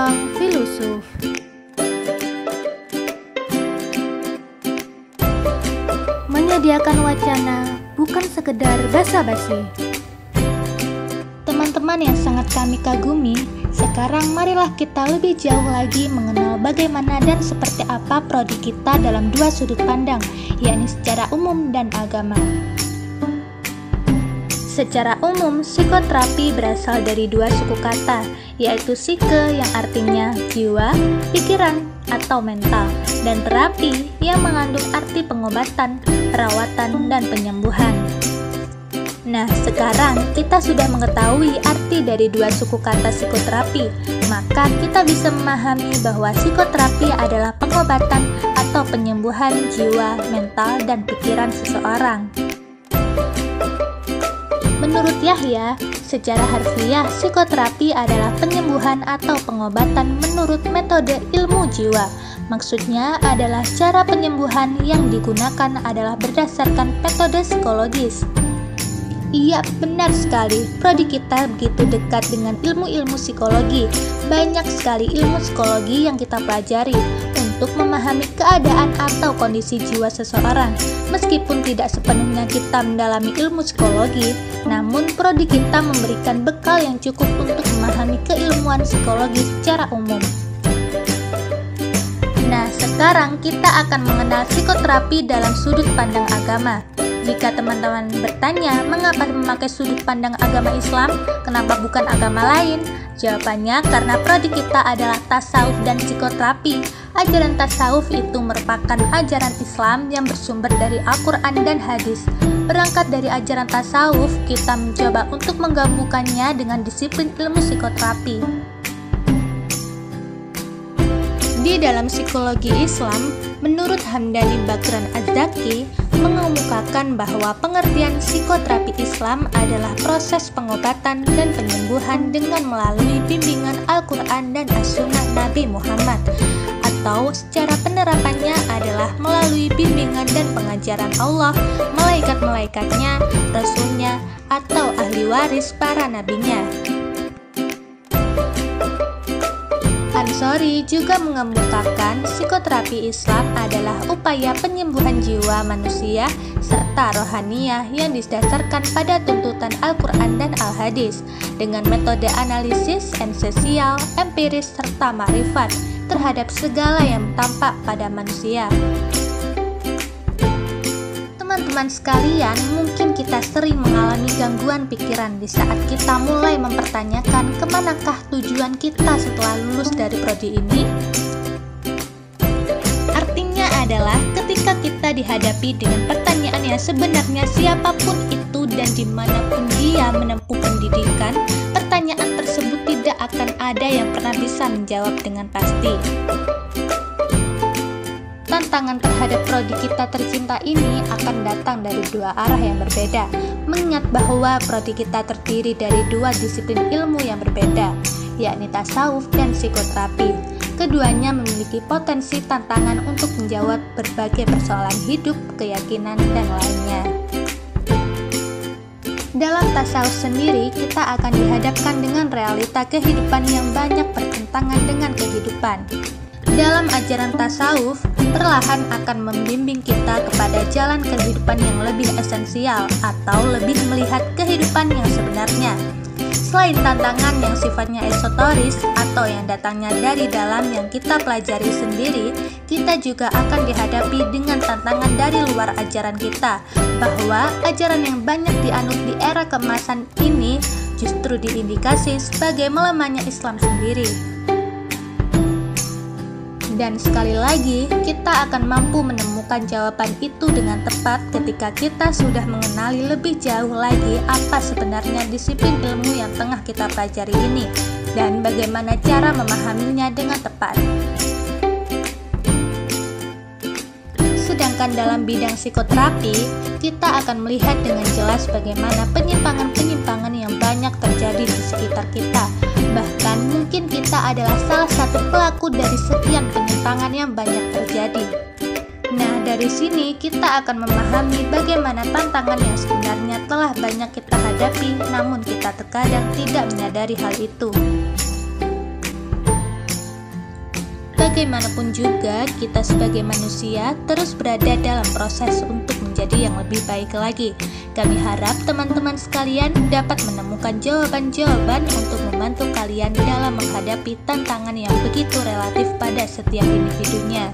Ruang Filosof. Menyediakan wacana bukan sekedar basa-basi. Teman-teman yang sangat kami kagumi, sekarang marilah kita lebih jauh lagi mengenal bagaimana dan seperti apa prodi kita dalam dua sudut pandang, yakni secara umum dan agama. Secara umum, psikoterapi berasal dari dua suku kata, yaitu psike yang artinya jiwa, pikiran, atau mental, dan terapi yang mengandung arti pengobatan, perawatan, dan penyembuhan. Nah, sekarang kita sudah mengetahui arti dari dua suku kata psikoterapi, maka kita bisa memahami bahwa psikoterapi adalah pengobatan atau penyembuhan jiwa, mental, dan pikiran seseorang. Menurut Yahya, secara harfiah psikoterapi adalah penyembuhan atau pengobatan menurut metode ilmu jiwa. Maksudnya adalah cara penyembuhan yang digunakan adalah berdasarkan metode psikologis. Iya, benar sekali. Prodi kita begitu dekat dengan ilmu-ilmu psikologi. Banyak sekali ilmu psikologi yang kita pelajari untuk memahami keadaan atau kondisi jiwa seseorang. Meskipun tidak sepenuhnya kita mendalami ilmu psikologi, namun prodi kita memberikan bekal yang cukup untuk memahami keilmuan psikologi secara umum. Nah, sekarang kita akan mengenal psikoterapi dalam sudut pandang agama. Jika teman-teman bertanya, mengapa memakai sudut pandang agama Islam, kenapa bukan agama lain? Jawabannya karena prodi kita adalah tasawuf dan psikoterapi. Ajaran tasawuf itu merupakan ajaran Islam yang bersumber dari Al-Quran dan hadis. Berangkat dari ajaran tasawuf, kita mencoba untuk menggabungkannya dengan disiplin ilmu psikoterapi. Di dalam psikologi Islam, menurut Hamdani Bagran Az-Zaki, mengemukakan bahwa pengertian psikoterapi Islam adalah proses pengobatan dan penyembuhan dengan melalui bimbingan Al-Quran dan As-Sunnah Nabi Muhammad, atau secara penerapannya adalah melalui bimbingan dan pengajaran Allah, malaikat-malaikatnya, rasulnya, atau ahli waris para nabinya. Ansori juga mengemukakan psikoterapi Islam adalah upaya penyembuhan jiwa manusia serta rohaniah yang didasarkan pada tuntutan Al-Quran dan Al-Hadis dengan metode analisis esensial, empiris, serta ma'rifat terhadap segala yang tampak pada manusia. Teman-teman sekalian, mungkin kita sering mengalami gangguan pikiran di saat kita mulai mempertanyakan kemanakah tujuan kita setelah lulus dari prodi ini. Artinya adalah ketika kita dihadapi dengan pertanyaan yang sebenarnya siapapun itu dan dimanapun dia menempuh pendidikan, pertanyaan tersebut tidak akan ada yang pernah bisa menjawab dengan pasti. Tantangan terhadap prodi kita tercinta ini akan datang dari dua arah yang berbeda, mengingat bahwa prodi kita terdiri dari dua disiplin ilmu yang berbeda, yakni tasawuf dan psikoterapi. Keduanya memiliki potensi tantangan untuk menjawab berbagai persoalan hidup, keyakinan, dan lainnya. Dalam tasawuf sendiri, kita akan dihadapkan dengan realita kehidupan yang banyak bertentangan dengan kehidupan. Dalam ajaran tasawuf, perlahan akan membimbing kita kepada jalan kehidupan yang lebih esensial atau lebih melihat kehidupan yang sebenarnya. Selain tantangan yang sifatnya esoteris atau yang datangnya dari dalam yang kita pelajari sendiri, kita juga akan dihadapi dengan tantangan dari luar ajaran kita, bahwa ajaran yang banyak dianut di era keemasan ini justru diindikasi sebagai melemahnya Islam sendiri. Dan sekali lagi, kita akan mampu menemukan jawaban itu dengan tepat ketika kita sudah mengenali lebih jauh lagi apa sebenarnya disiplin ilmu yang tengah kita pelajari ini, dan bagaimana cara memahaminya dengan tepat. Sedangkan dalam bidang psikoterapi, kita akan melihat dengan jelas bagaimana penyimpangan-penyimpangan yang banyak terjadi di sekitar kita. Bahkan mungkin kita adalah salah satu pelaku dari sekian penyimpangan yang banyak terjadi. Nah, dari sini kita akan memahami bagaimana tantangan yang sebenarnya telah banyak kita hadapi, namun kita terkadang tidak menyadari hal itu. bagaimanapun juga kita sebagai manusia terus berada dalam proses untuk menjadi yang lebih baik lagi. Kami harap teman-teman sekalian dapat menemukan jawaban-jawaban untuk membantu kalian dalam menghadapi tantangan yang begitu relatif pada setiap individunya.